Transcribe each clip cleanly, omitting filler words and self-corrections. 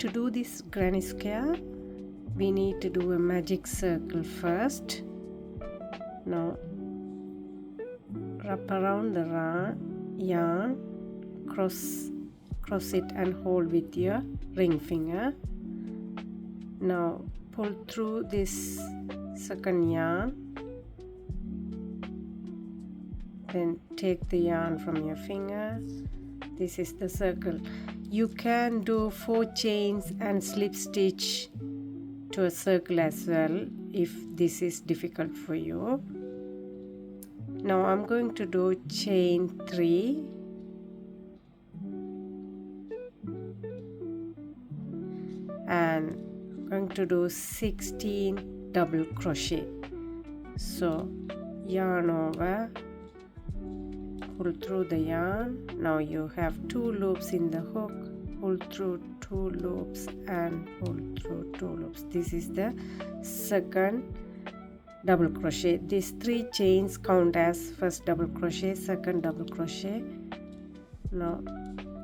to do this granny square, we need to do a magic circle first. Now wrap around the yarn, cross it and hold with your ring finger. Now pull through this second yarn, then take the yarn from your finger. This is the circle. You can do 4 chains and slip stitch to a circle as well if this is difficult for you. Now I'm going to do chain 3 and I'm going to do 16 double crochet. So yarn over, pull through the yarn. Now you have 2 loops in the hook, pull through 2 loops and pull through 2 loops. This is the second double crochet. These 3 chains count as first double crochet, second double crochet. Now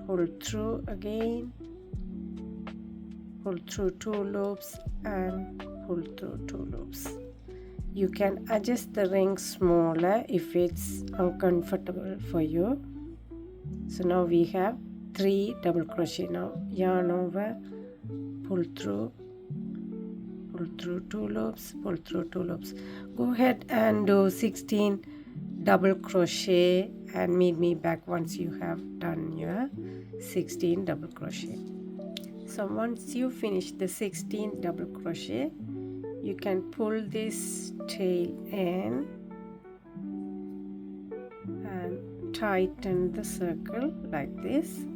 pull through again, pull through 2 loops and pull through 2 loops. You can adjust the ring smaller if it's uncomfortable for you. So now we have 3 double crochet. Now yarn over, pull through 2 loops, pull through 2 loops. Go ahead and do 16 double crochet and meet me back once you have done your 16 double crochet. So once you finish the 16 double crochet, you can pull this tail in and tighten the circle like this.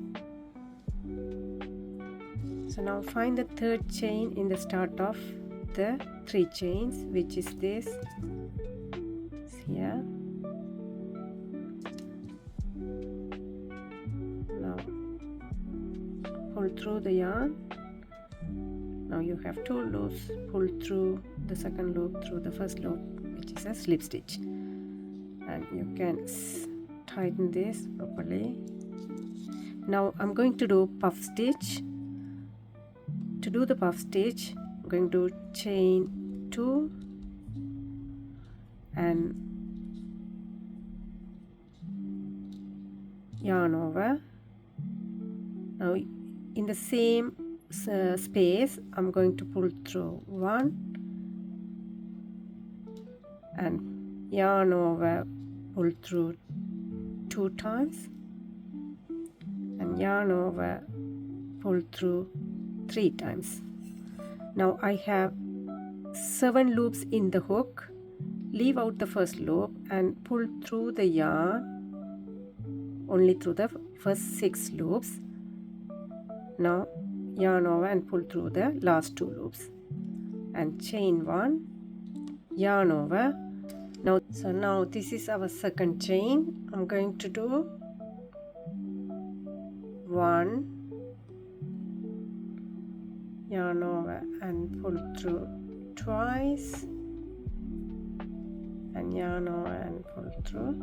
So now find the third chain in the start of the 3 chains, which is this. It's here. Now pull through the yarn. Now you have 2 loops, pull through the second loop through the first loop, which is a slip stitch, and you can tighten this properly. Now I'm going to do puff stitch. To do the puff stitch, I'm going to chain 2 and yarn over. Now in the same space, I'm going to pull through 1 and yarn over, pull through 2 times and yarn over, pull through 3 times. Now I have 7 loops in the hook. Leave out the first loop and pull through the yarn only through the first 6 loops. Now yarn over and pull through the last 2 loops and chain 1, yarn over. Now this is our second chain. I'm going to do 1, yarn over and pull through twice and yarn over and pull through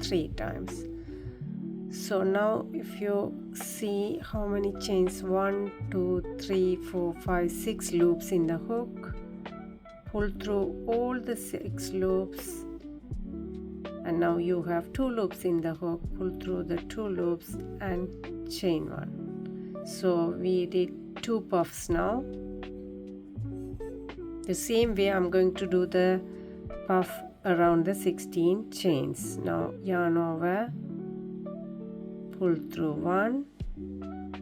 3 times. So now if you see how many chains, 1, 2, 3, 4, 5, 6 loops in the hook, pull through all the 6 loops, and now you have 2 loops in the hook, pull through the 2 loops and chain 1. So we did 2 puffs now. The same way I'm going to do the puff around the 16 chains. Now yarn over, pull through 1,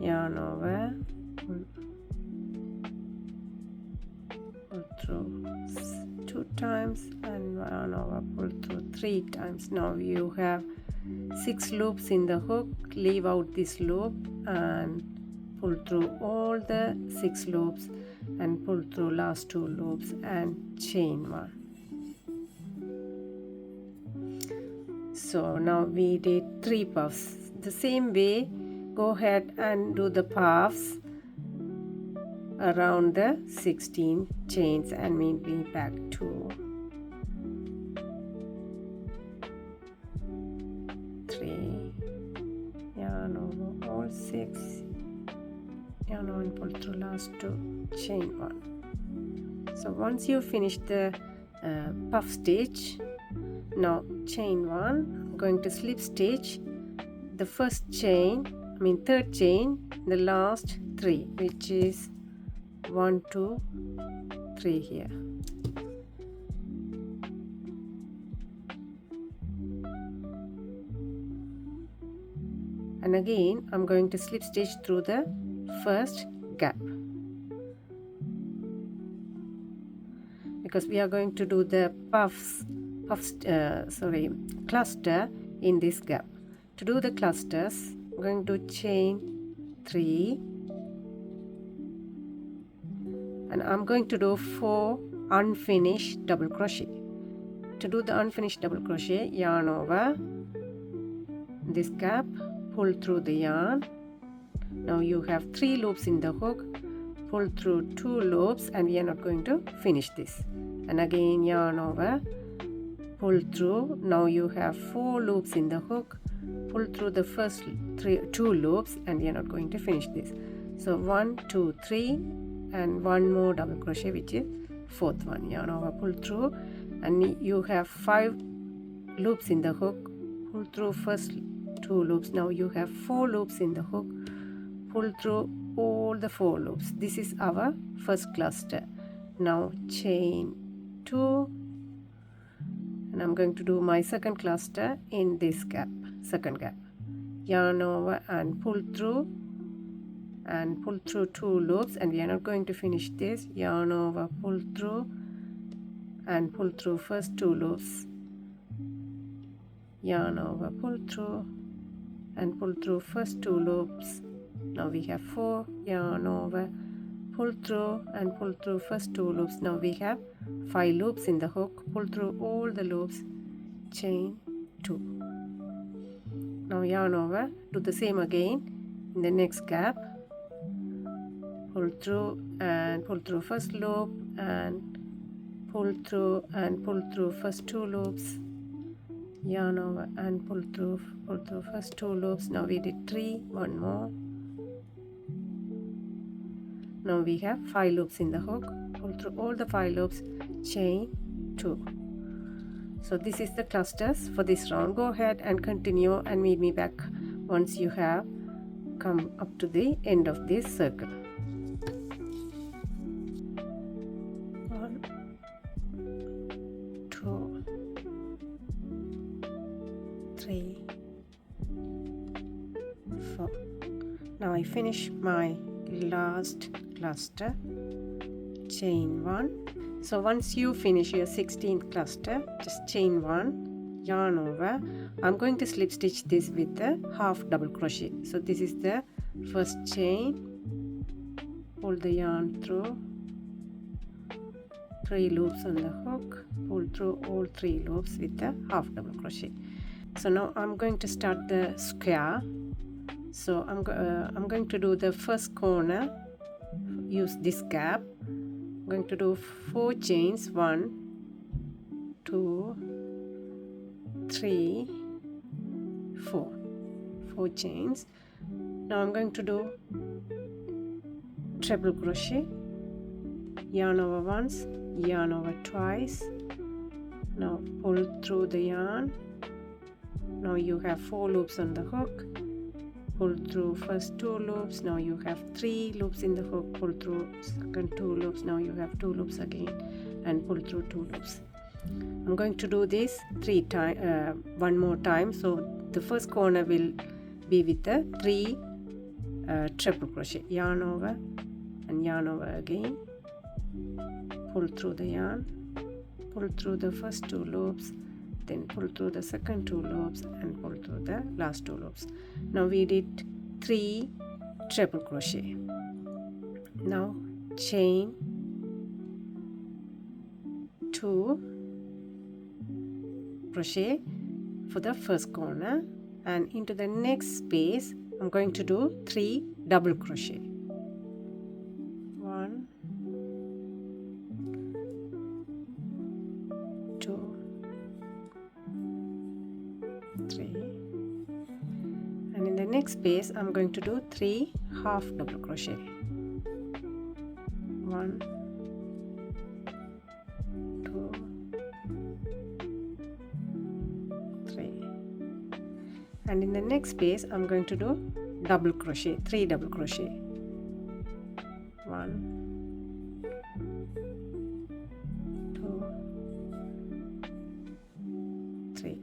yarn over, pull through 2 times and yarn over, pull through 3 times. Now you have 6 loops in the hook. Leave out this loop and pull through all the 6 loops and pull through last 2 loops and chain 1. So now we did 3 puffs. The same way, go ahead and do the puffs around the 16 chains and meet me back to 3, yarn over all 6, yarn over and pull through last 2, chain 1. So once you finish the puff stitch, now chain 1, I'm going to slip stitch the first chain, third chain, the last 3, which is 1, 2, 3 here. And again I'm going to slip stitch through the first gap, because we are going to do the cluster in this gap. To do the clusters, I'm going to chain 3, and I'm going to do 4 unfinished double crochet. To do the unfinished double crochet, yarn over this gap, pull through the yarn. Now you have 3 loops in the hook, pull through 2 loops, and we are not going to finish this. And again yarn over, pull through. Now you have 4 loops in the hook, pull through the first 2 loops, and we are not going to finish this. So 1, 2, 3, and 1 more double crochet, which is 4th one. Yarn over, pull through, and you have 5 loops in the hook, pull through first 2 loops. Now you have 4 loops in the hook, pull through all the 4 loops. This is our first cluster. Now chain 2, and I'm going to do my second cluster in this gap, second gap. Yarn over and pull through 2 loops, and we are not going to finish this. Yarn over, pull through, and pull through first 2 loops. Yarn over, pull through, and pull through first 2 loops. Now we have 4. Yarn over, pull through, and pull through first 2 loops. Now we have 5 loops in the hook, pull through all the loops, chain 2. Now yarn over, do the same again in the next gap, pull through and pull through first loop, and pull through first 2 loops. Yarn over and pull through first 2 loops. Now we did 3, 1 more. Now we have 5 loops in the hook, pull through all the 5 loops, chain 2. So this is the clusters for this round. Go ahead and continue and meet me back once you have come up to the end of this circle. 1, 2, 3, 4. Now I finish my last cluster, chain 1. So once you finish your 16th cluster, just chain 1, yarn over. I'm going to slip stitch this with the half double crochet. So this is the first chain, pull the yarn through, 3 loops on the hook, pull through all 3 loops with the half double crochet. So now I'm going to start the square. So I'm going to do the first corner, use this gap. I'm going to do 4 chains, 1, 2, 3, 4. 4 chains. Now I'm going to do treble crochet, yarn over once, yarn over twice. Now pull through the yarn. Now you have 4 loops on the hook, pull through first 2 loops. Now you have 3 loops in the hook, pull through second 2 loops. Now you have 2 loops again, and pull through 2 loops. I'm going to do this 3 times, 1 more time. So the first corner will be with the 3 treble crochet. Yarn over and yarn over again, pull through the yarn, pull through the first 2 loops, then pull through the second 2 loops, and pull through the last 2 loops. Now we did 3 treble crochet. Now chain 2 crochet for the first corner, and into the next space I'm going to do 3 double crochet. 1, 2, 3, and in the next space I'm going to do 3 half double crochet. 1, 2, 3, and in the next space I'm going to do double crochet, 3 double crochet, 1, 2, 3,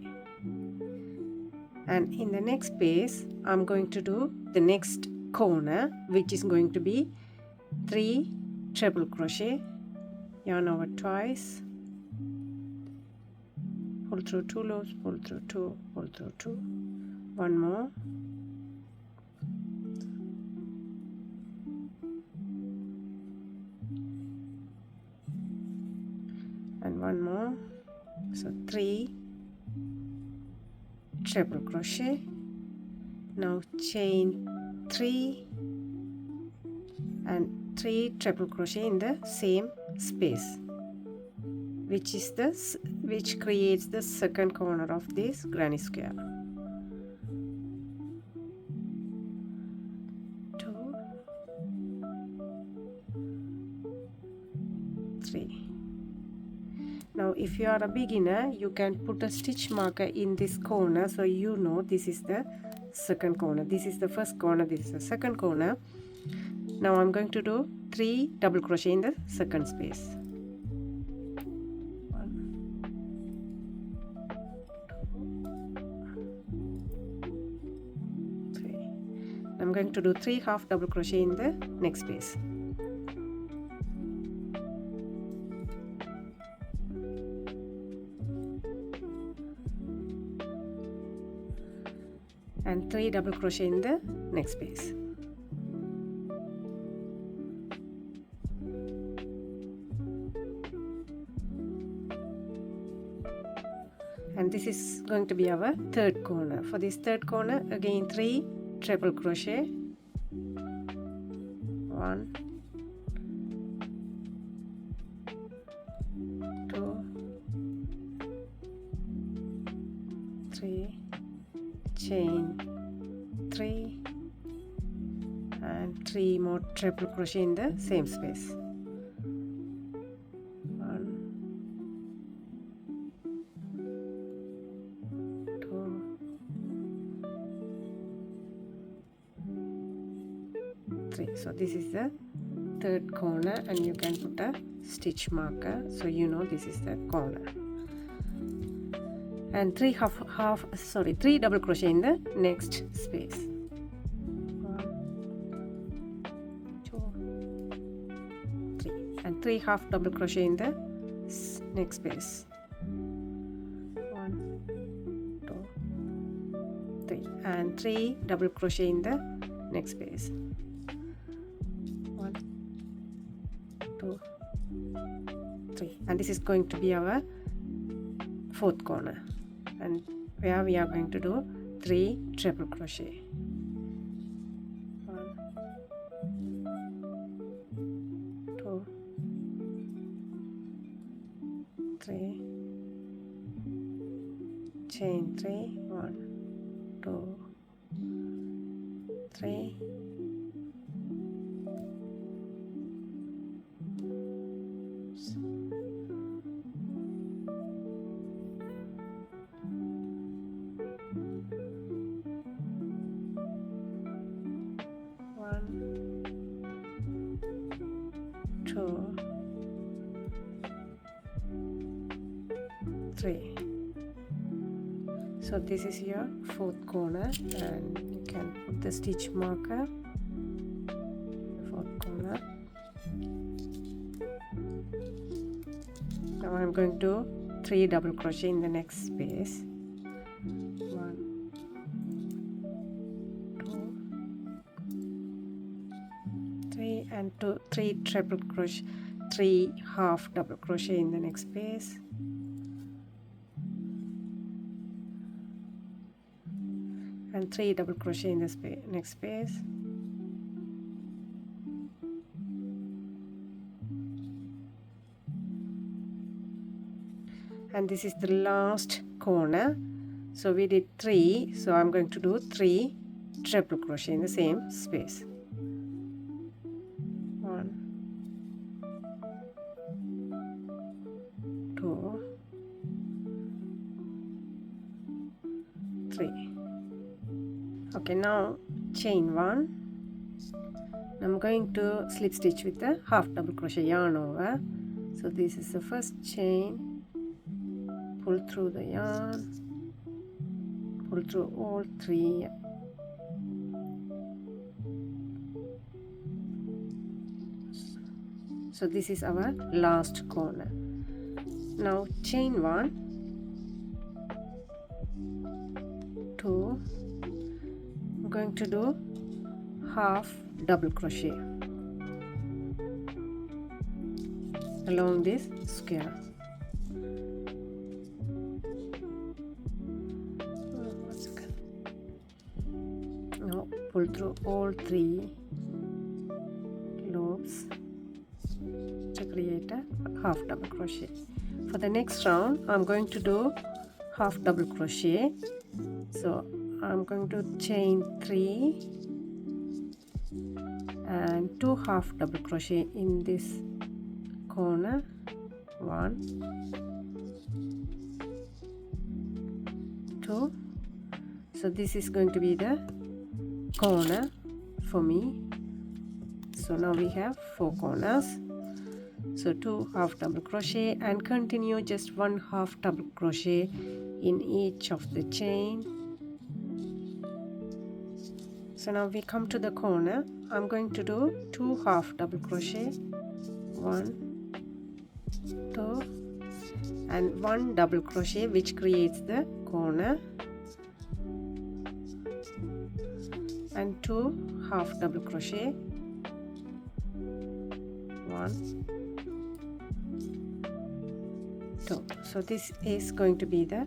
and in the next space I'm going to do the next corner, which is going to be 3 treble crochet, yarn over twice, pull through 2 loops, pull through 2, pull through 2, 1 more, and 1 more, so 3 treble crochet. Now chain 3 and 3 treble crochet in the same space, which creates the second corner of this granny square. 2, 3. Now if you are a beginner, you can put a stitch marker in this corner, so you know this is the second corner, this is the first corner, this is the second corner. Now I'm going to do 3 double crochet in the second space. 1, 2, 3. I'm going to do 3 half double crochet in the next space. And 3 double crochet in the next space. And this is going to be our third corner. For this third corner, again 3 treble crochet, 1, 2, 3, chain 3, and 3 more treble crochet in the same space. 1, 2, 3. So this is the third corner, and you can put a stitch marker so you know this is the corner. And 3 3 double crochet in the next space. 1, 2, 3, and 3 half double crochet in the next space. 1, 2, 3, and 3 double crochet in the next space. 1, 2, 3, and this is going to be our fourth corner, and where we are going to do 3 treble crochet. 1, 2, 3, chain 3, 1, 2, 3, 2, 3. So this is your fourth corner, and you can put the stitch marker in the fourth corner. Now I'm going to 3 double crochet in the next space. 1, 2, 3, and 3 treble crochet, 3 half double crochet in the next space. And 3 double crochet in the next space. And this is the last corner, so we did 3, so I'm going to do 3 treble crochet in the same space. 1, 3. Okay, now chain 1. I'm going to slip stitch with the half double crochet yarn over. So this is the first chain. Pull through the yarn, pull through all 3. So this is our last corner. Now chain 1, 2. I'm going to do half double crochet along this square. Now pull through all 3 loops to create a half double crochet. For the next round I'm going to do half double crochet. So I'm going to chain 3 and 2 half double crochet in this corner. 1, 2. So this is going to be the corner for me. So now we have 4 corners. So 2 half double crochet and continue just 1 half double crochet in each of the chain. So now we come to the corner. I'm going to do 2 half double crochet, 1, 2, and 1 double crochet, which creates the corner, and 2 half double crochet, 1, 2. So this is going to be the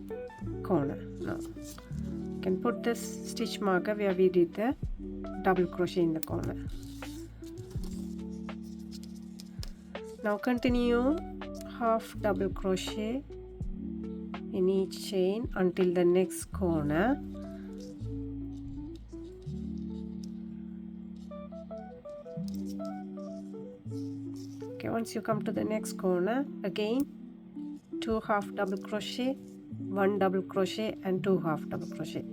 corner. Now you can put the stitch marker where we did the double crochet in the corner. Now continue half double crochet in each chain until the next corner. Okay, once you come to the next corner, again 2 half double crochet, 1 double crochet and 2 half double crochet,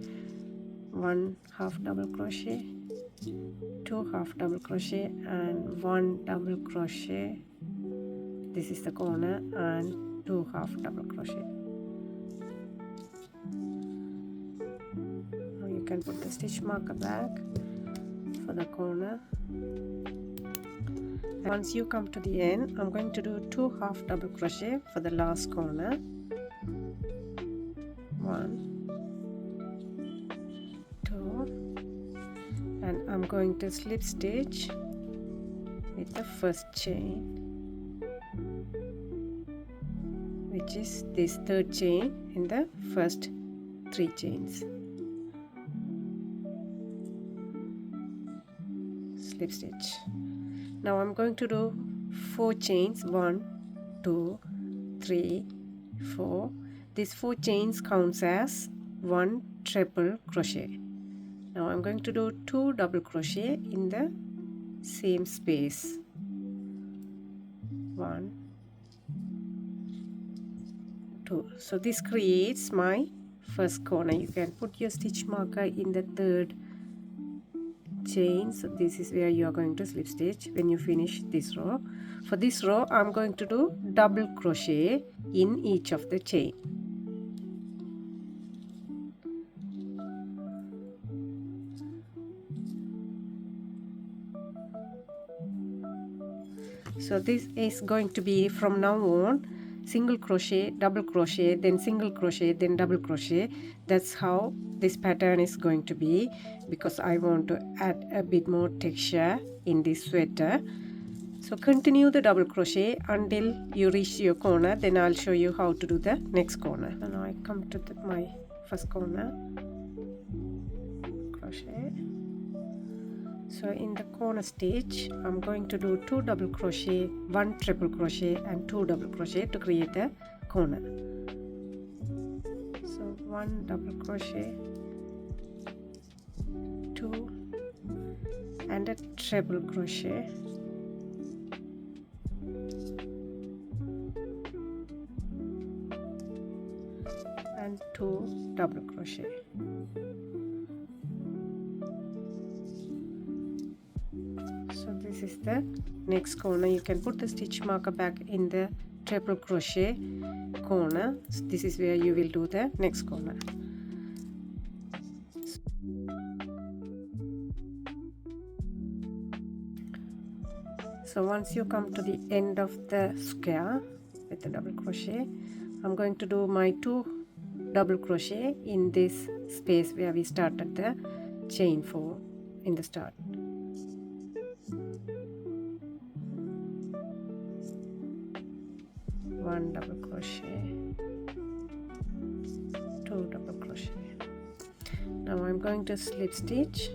1 half double crochet, 2 half double crochet and 1 double crochet. This is the corner, and 2 half double crochet. Now you can put the stitch marker back for the corner. And once you come to the end, I'm going to do 2 half double crochet for the last corner. 1, 2, and I'm going to slip stitch with the first chain, which is this 3rd chain in the first 3 chains. Slip stitch. Now I'm going to do 4 chains, 1, 2, 3, 4. These 4 chains counts as 1 triple crochet. Now I'm going to do 2 double crochet in the same space. 1, 2. So this creates my first corner. You can put your stitch marker in the 3rd chain. So this is where you are going to slip stitch when you finish this row. For this row I'm going to do double crochet in each of the chain. So this is going to be from now on single crochet, double crochet, then single crochet, then double crochet. That's how this pattern is going to be, because I want to add a bit more texture in this sweater. So continue the double crochet until you reach your corner, then I'll show you how to do the next corner. And now I come to my first corner, crochet. So in the corner stitch I'm going to do 2 double crochet, 1 triple crochet and 2 double crochet to create a corner. So 1 double crochet, 2 and a triple crochet, and 2 2 double crochet. So this is the next corner. You can put the stitch marker back in the triple crochet corner. So this is where you will do the next corner. So once you come to the end of the square with the double crochet, I'm going to do my 2 double crochet in this space where we started the chain for in the start. One double crochet, 2 double crochet. Now I'm going to slip stitch.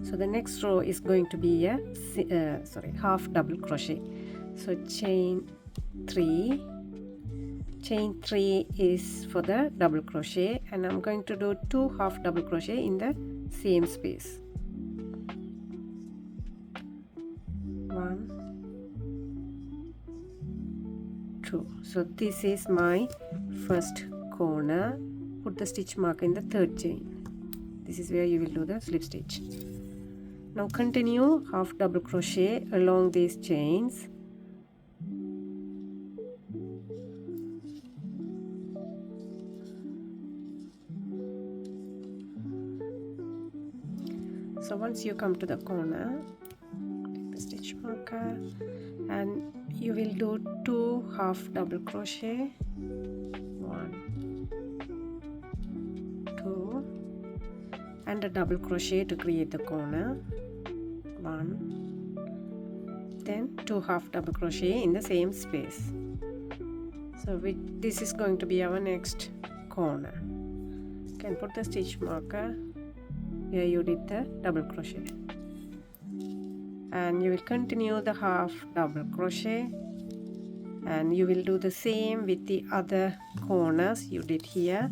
So the next row is going to be a half double crochet. So chain 3 is for the double crochet, and I'm going to do 2 half double crochet in the same space. 1, 2. So this is my first corner. Put the stitch mark in the third chain. This is where you will do the slip stitch. Now continue half double crochet along these chains. So once you come to the corner, take the stitch marker and you will do 2 half double crochet, 1, 2, and a double crochet to create the corner, 1, then 2 half double crochet in the same space. So this is going to be our next corner. You can put the stitch marker where you did the double crochet, and you will continue the half double crochet, and you will do the same with the other corners you did here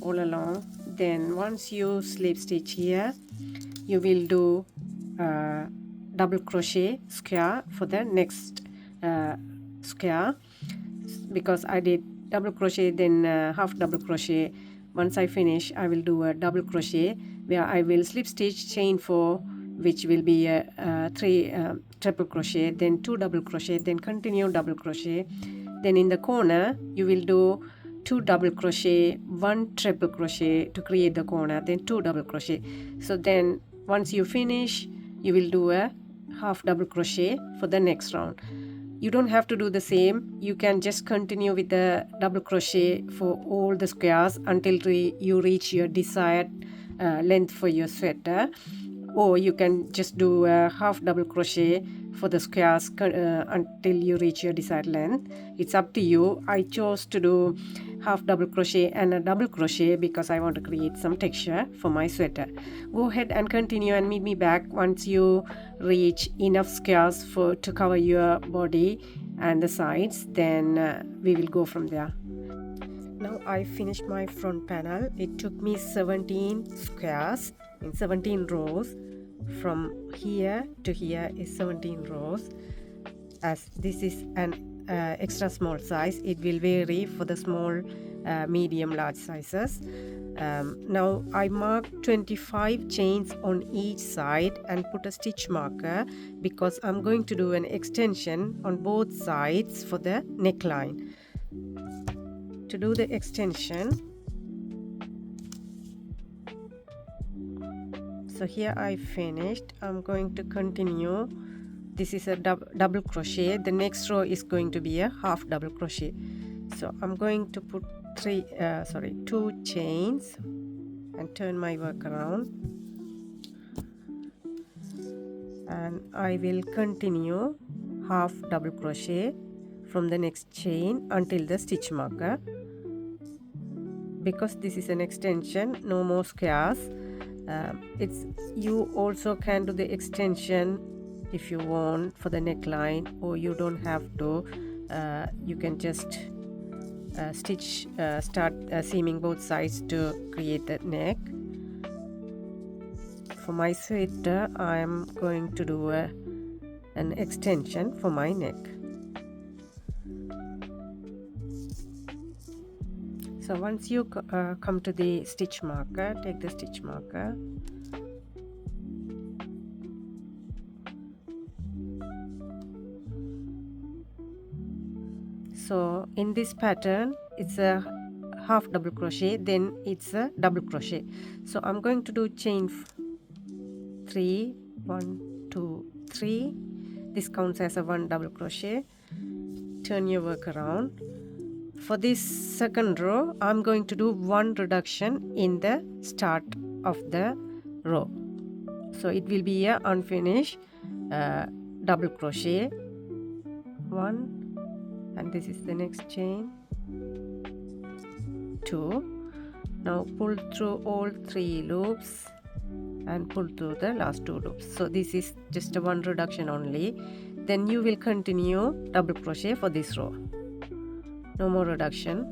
all along. Then once you slip stitch here, you will do double crochet square for the next square, because I did double crochet then half double crochet. Once I finish, I will do a double crochet where I will slip stitch chain 4, which will be a 3 triple crochet, then 2 double crochet, then continue double crochet. Then in the corner you will do 2 double crochet, 1 triple crochet to create the corner, then 2 double crochet. So then once you finish, you will do a half double crochet for the next round. You don't have to do the same. You can just continue with the double crochet for all the squares until you reach your desired length for your sweater, or you can just do a half double crochet for the squares until you reach your desired length. It's up to you. I chose to do half double crochet and a double crochet because I want to create some texture for my sweater. Go ahead and continue and meet me back once you reach enough squares to cover your body and the sides. Then we will go from there. Now I finished my front panel. It took me 17 squares in 17 rows. From here to here is 17 rows. As this is an extra small size, it will vary for the small, medium, large sizes. Now I marked 25 chains on each side and put a stitch marker because I'm going to do an extension on both sides for the neckline. To do the extension, so here I finished. I'm going to continue. This is a double crochet. The next row is going to be a half double crochet. So I'm going to put 2 chains and turn my work around, and I will continue half double crochet from the next chain until the stitch marker. Because this is an extension, no more squares. You also can do the extension if you want for the neckline, or you don't have to. You can just start seaming both sides to create the neck. for my sweater I am going to do an extension for my neck. So once you come to the stitch marker, take the stitch marker, so in this pattern it's a half double crochet, then it's a double crochet. So I'm going to do chain 3, 1, 2, 3. This counts as a 1 double crochet. Turn your work around. For this second row, I'm going to do 1 reduction in the start of the row. So it will be a unfinished double crochet. 1, and this is the next chain. 2. Now pull through all 3 loops and pull through the last 2 loops. So this is just a 1 reduction only. Then you will continue double crochet for this row. No more reduction.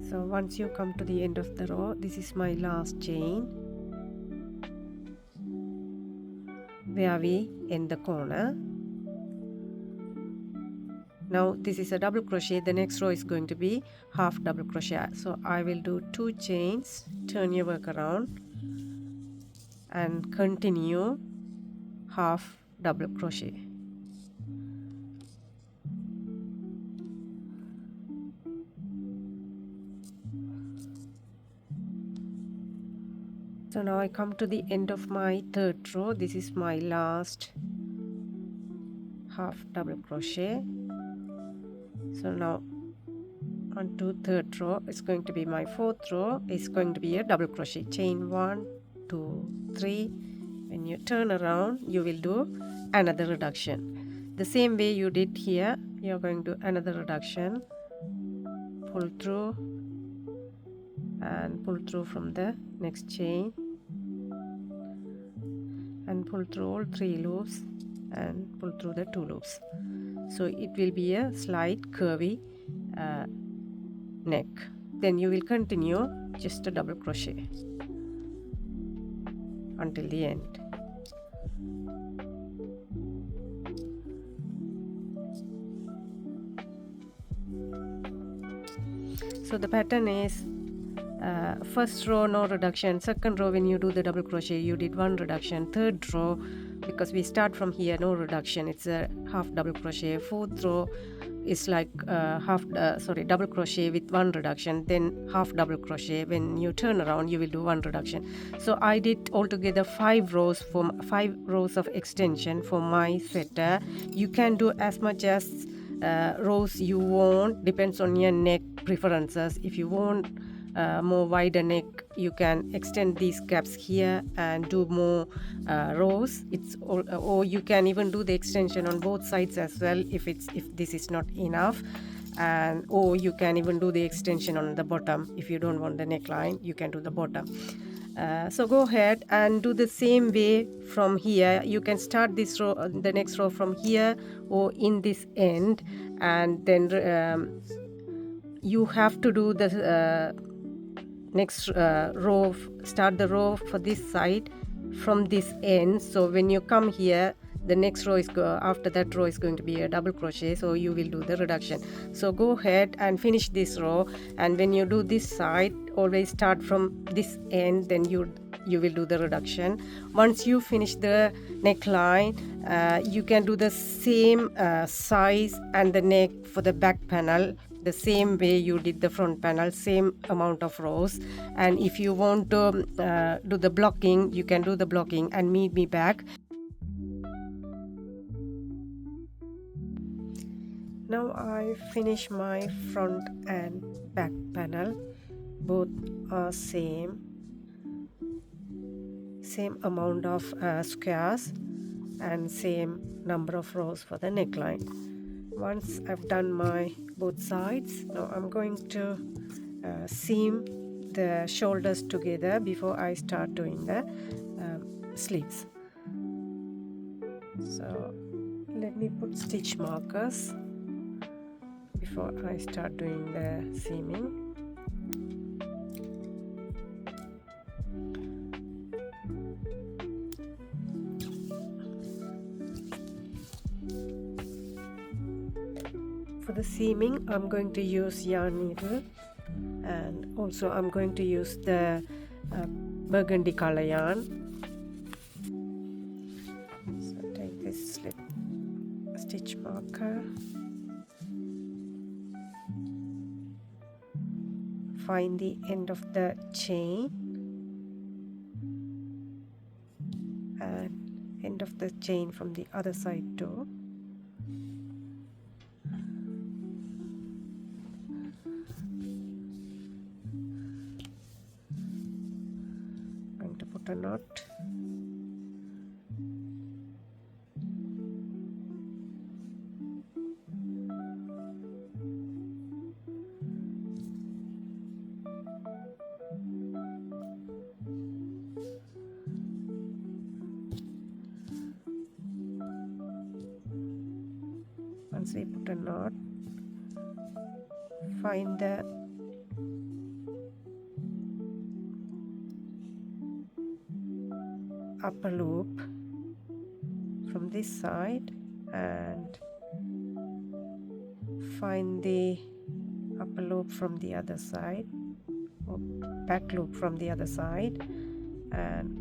So once you come to the end of the row, this is my last chain where we end the corner. Now this is a double crochet. The next row is going to be half double crochet. So I will do 2 chains, turn your work around and continue half double crochet. So now I come to the end of my third row. This is my last half double crochet. So now onto third row, it's going to be my fourth row. It's going to be a double crochet. Chain 1, 2, 3. When you turn around, you will do another reduction. The same way you did here, you're going to do another reduction. Pull through and pull through from the next chain. And pull through all 3 loops and pull through the 2 loops. So it will be a slight curvy neck. Then you will continue just a double crochet until the end. So the pattern is first row no reduction, second row when you do the double crochet you did 1 reduction, third row because we start from here no reduction, it's a half double crochet, fourth row is like double crochet with 1 reduction, then half double crochet. When you turn around you will do 1 reduction. So I did altogether 5 rows of extension for my sweater. You can do as much as rows you want, depends on your neck preferences. If you want more wider neck, you can extend these gaps here and do more rows. Or you can even do the extension on both sides as well if this is not enough, or you can even do the extension on the bottom. If you don't want the neckline, you can do the bottom. So go ahead and do the same way from here. You can start this row, the next row from here or in this end, and then you have to do the next row, start the row for this side from this end. So when you come here, the next row is after that row is going to be a double crochet, so you will do the reduction. So go ahead and finish this row, and when you do this side, always start from this end, then you will do the reduction. Once you finish the neckline, you can do the same size and the neck for the back panel the same way you did the front panel, same amount of rows. And if you want to do the blocking, you can do the blocking and meet me back. Now I finish my front and back panel. Both are same amount of squares and same number of rows for the neckline. Once I've done my both sides, now I'm going to seam the shoulders together before I start doing the sleeves. So let me put stitch markers before I start doing the seaming. For the seaming, I'm going to use yarn needle, and also I'm going to use the burgundy color yarn. So take this slip stitch marker, find the end of the chain and end of the chain from the other side too. Going to put a knot. Once we put a knot, find the upper loop from this side and find the upper loop from the other side, or back loop from the other side, and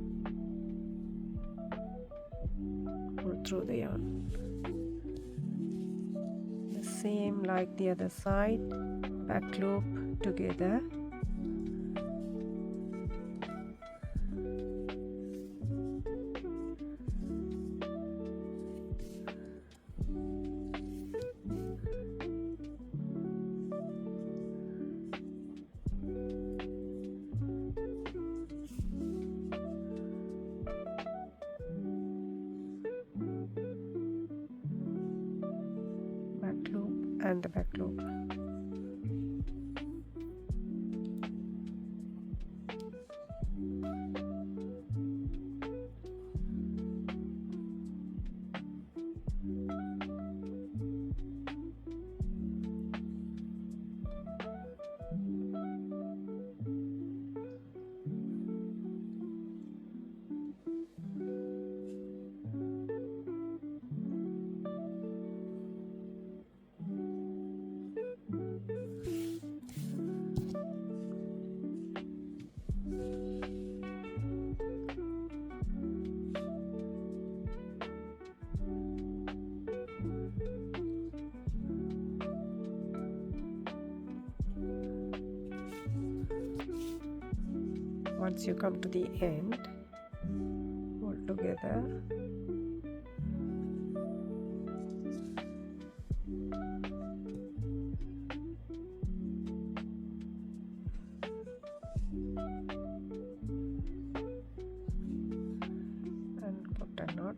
pull through the yarn. The same like the other side, back loop together. And the back loop. Once you come to the end, hold together. And put a knot.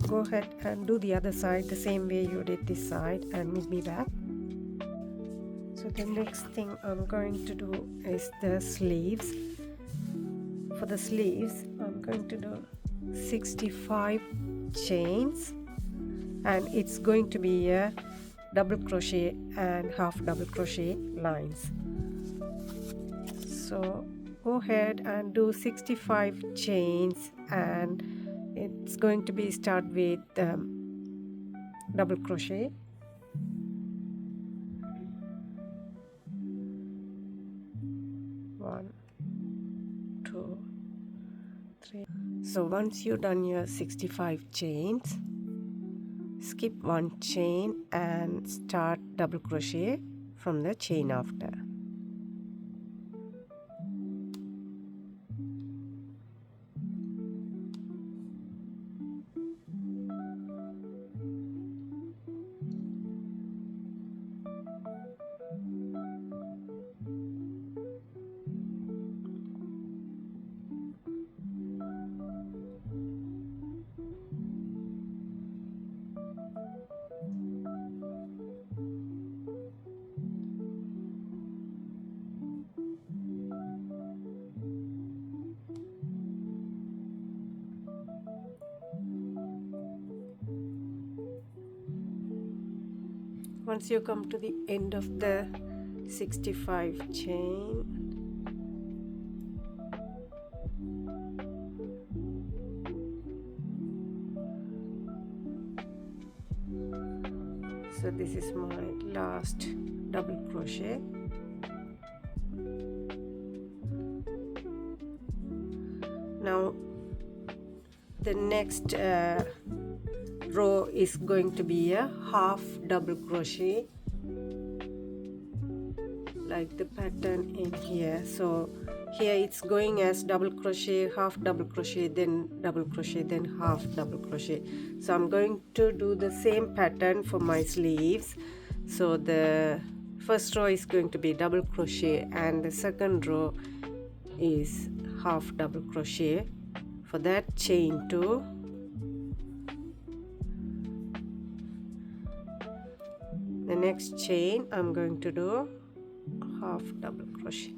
Go ahead and do the other side the same way you did this side and meet me back. So the next thing I'm going to do is the sleeves. For the sleeves, I'm going to do 65 chains, and it's going to be a double crochet and half double crochet lines. So go ahead and do 65 chains, and it's going to be start with double crochet. One, two, three. So once you've done your 65 chains, skip one chain and start double crochet from the chain after. Once you come to the end of the 65 chain, so this is my last double crochet. Now the next row is going to be a half double crochet like the pattern in here. So here it's going as double crochet, half double crochet, then double crochet, then half double crochet. So I'm going to do the same pattern for my sleeves. So the first row is going to be double crochet and the second row is half double crochet. For that, chain 2, the next chain I'm going to do half double crochet.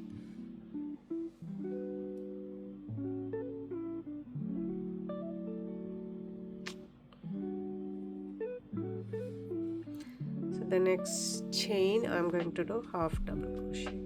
So the next chain I'm going to do half double crochet.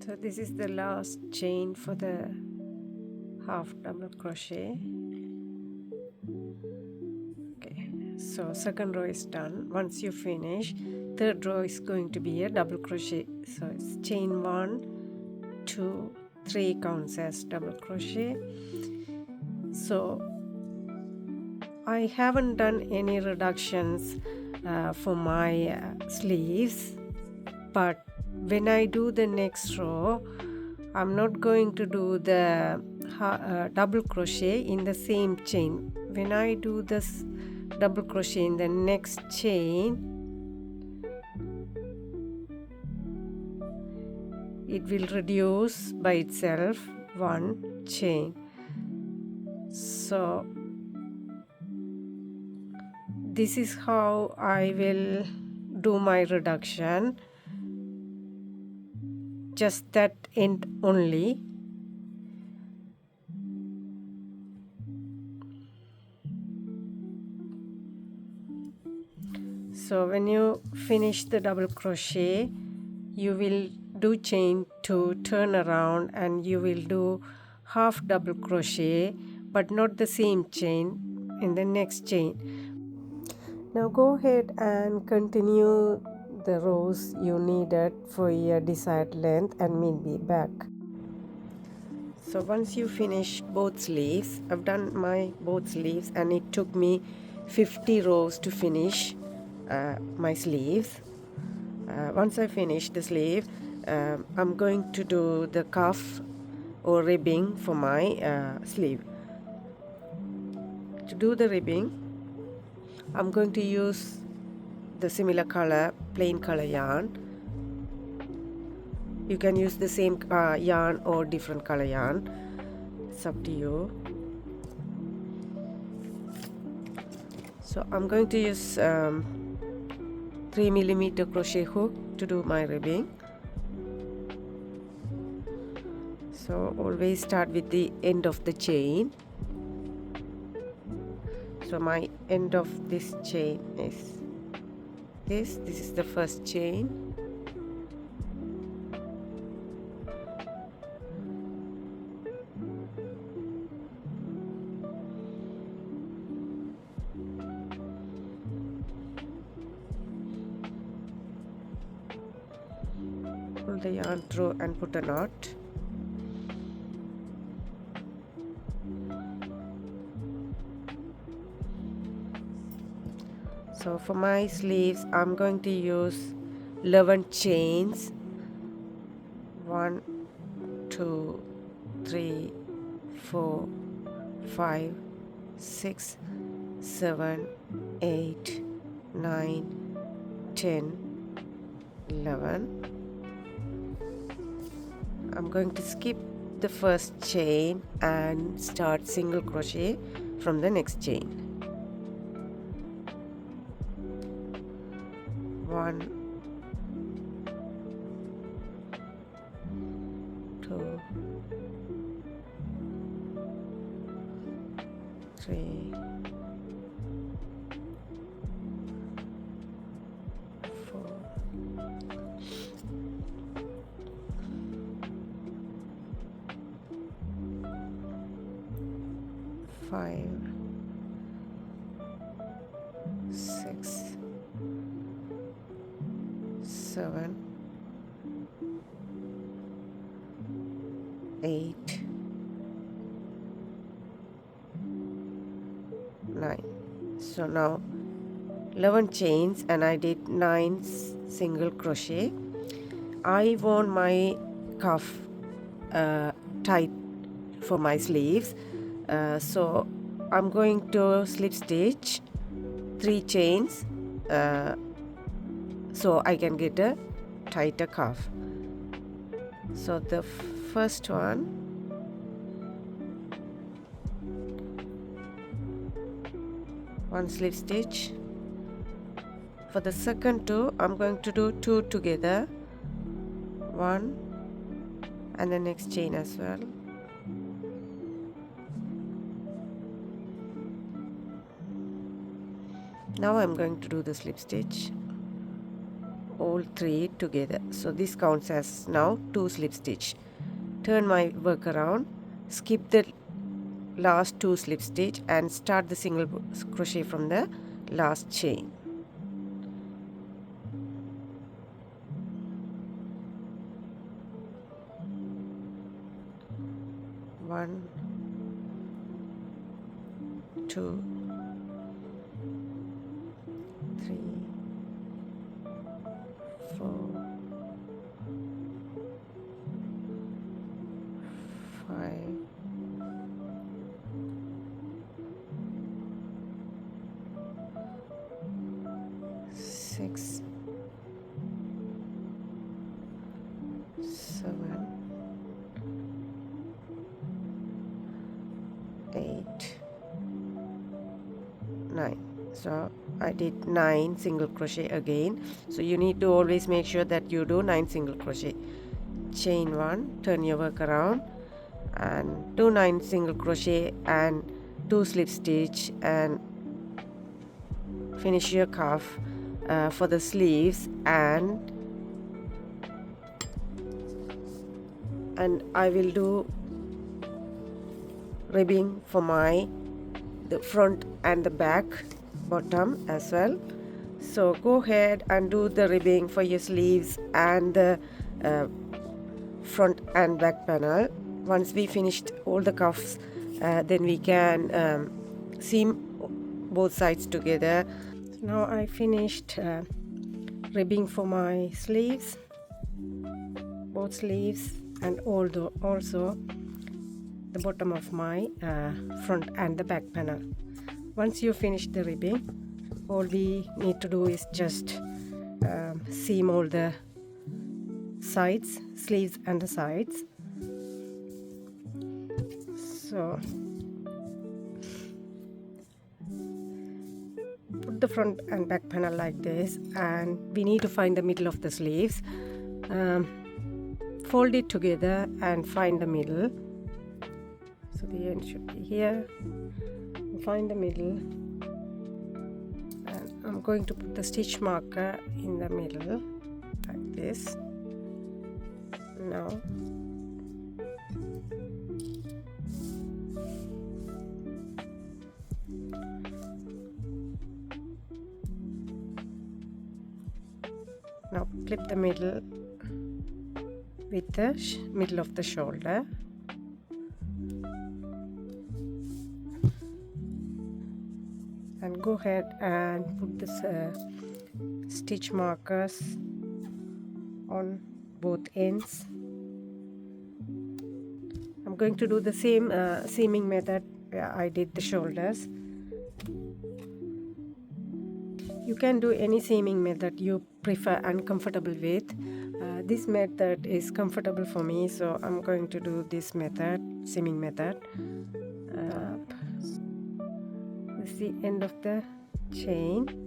So this is the last chain for the half double crochet. Okay, so second row is done. Once you finish, third row is going to be a double crochet. So it's chain 1, 2, 3 counts as double crochet. So I haven't done any reductions for my sleeves, but when I do the next row, I'm not going to do the double crochet in the same chain. When I do this double crochet in the next chain, it will reduce by itself one chain. So this is how I will do my reduction. Just that end only. So when you finish the double crochet, you will do chain 2, turn around, and you will do half double crochet, but not the same chain, in the next chain. Now go ahead and continue the rows you needed for your desired length and meet me back. So once you finish both sleeves, I've done my both sleeves and it took me 50 rows to finish my sleeves. Once I finish the sleeve, I'm going to do the cuff or ribbing for my sleeve. To do the ribbing, I'm going to use the similar color, plain color yarn. You can use the same yarn or different color yarn. It's up to you. So I'm going to use 3mm crochet hook to do my ribbing. So always start with the end of the chain. So my end of this chain is this is the first chain. Pull the yarn through and put a knot. So for my sleeves I'm going to use 11 chains. 1 2 3 4 5 6 7 8 9 10 11. I'm going to skip the first chain and start single crochet from the next chain. 1 2 3 4 5 6 7 8 9. So now 11 chains and I did 9 single crochet. I want my cuff tight for my sleeves, so I'm going to slip stitch 3 chains so I can get a tighter cuff. So the first one, one slip stitch. For the second two I'm going to do 2 together, 1 and the next chain as well. Now I'm going to do the slip stitch all 3 together, so this counts as now 2 slip stitch. Turn my work around, skip the last 2 slip stitch and start the single crochet from the last chain. One, 2, 3, 4, 5, 6, 7, 8, 9. So I did 9 single crochet again, so you need to always make sure that you do 9 single crochet. Chain 1, turn your work around and do 9 single crochet and 2 slip stitch and finish your cuff for the sleeves, and I will do ribbing for the front and the back bottom as well. So go ahead and do the ribbing for your sleeves and the front and back panel. Once we finished all the cuffs, then we can seam both sides together. So now I finished ribbing for my sleeves, both sleeves, and also the bottom of my front and the back panel. Once you finish the ribbing, all we need to do is just seam all the sides, sleeves and the sides. So put the front and back panel like this, and we need to find the middle of the sleeves. Fold it together and find the middle. So the end should be here. Find the middle, and I'm going to put the stitch marker in the middle like this. Now clip the middle with the middle of the shoulder. and go ahead and put this stitch markers on both ends. I'm going to do the same seaming method I did the shoulders. You can do any seaming method you prefer and comfortable with. This method is comfortable for me, so I'm going to do this method, seaming method. This is the end of the chain.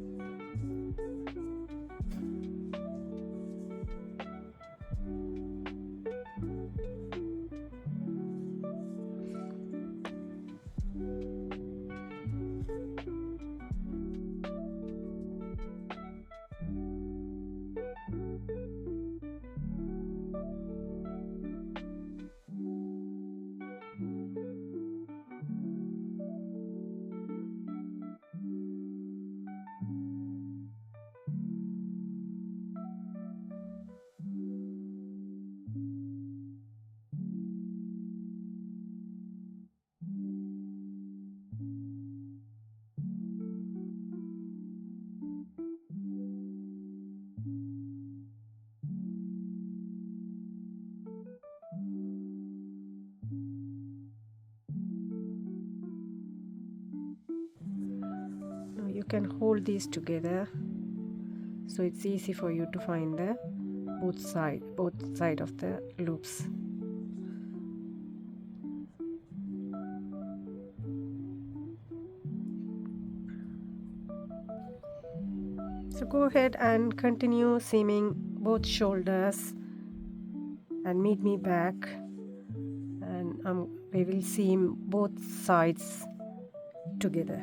You can hold these together so it's easy for you to find the both side of the loops. So go ahead and continue seaming both shoulders and meet me back, and we will seam both sides together.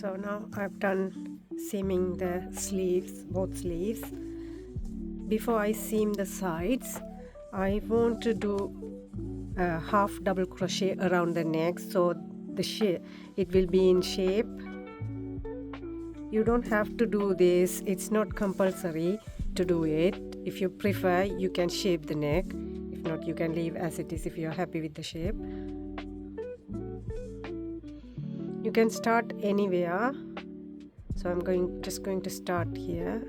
So now I've done seaming the sleeves, both sleeves. Before I seam the sides, I want to do a half double crochet around the neck so the shape, it will be in shape. You don't have to do this, it's not compulsory to do it. If you prefer, you can shape the neck. If not, you can leave as it is if you're happy with the shape. You can start anywhere. So I'm just going to start here.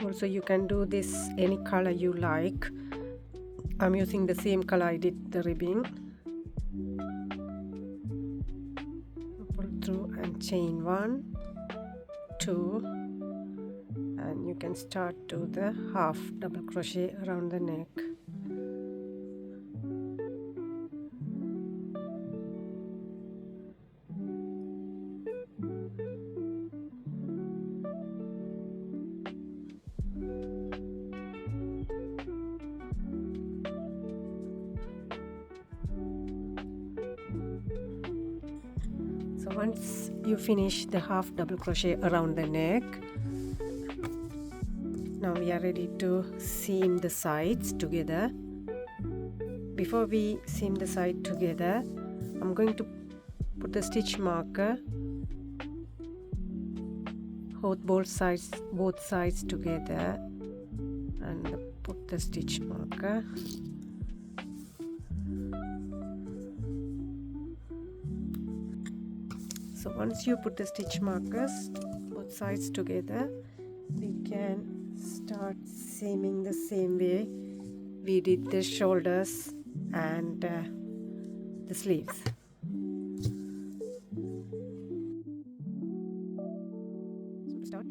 Also, you can do this any color you like. I'm using the same color I did the ribbing. Pull through and chain 1, 2, and you can start to the half double crochet around the neck. So once you finish the half double crochet around the neck, now we are ready to seam the sides together. Before we seam the side together, I'm going to put the stitch marker, hold both sides together, and put the stitch marker. So once you put the stitch markers both sides together, we can start seaming the same way we did the shoulders and the sleeves. So to start,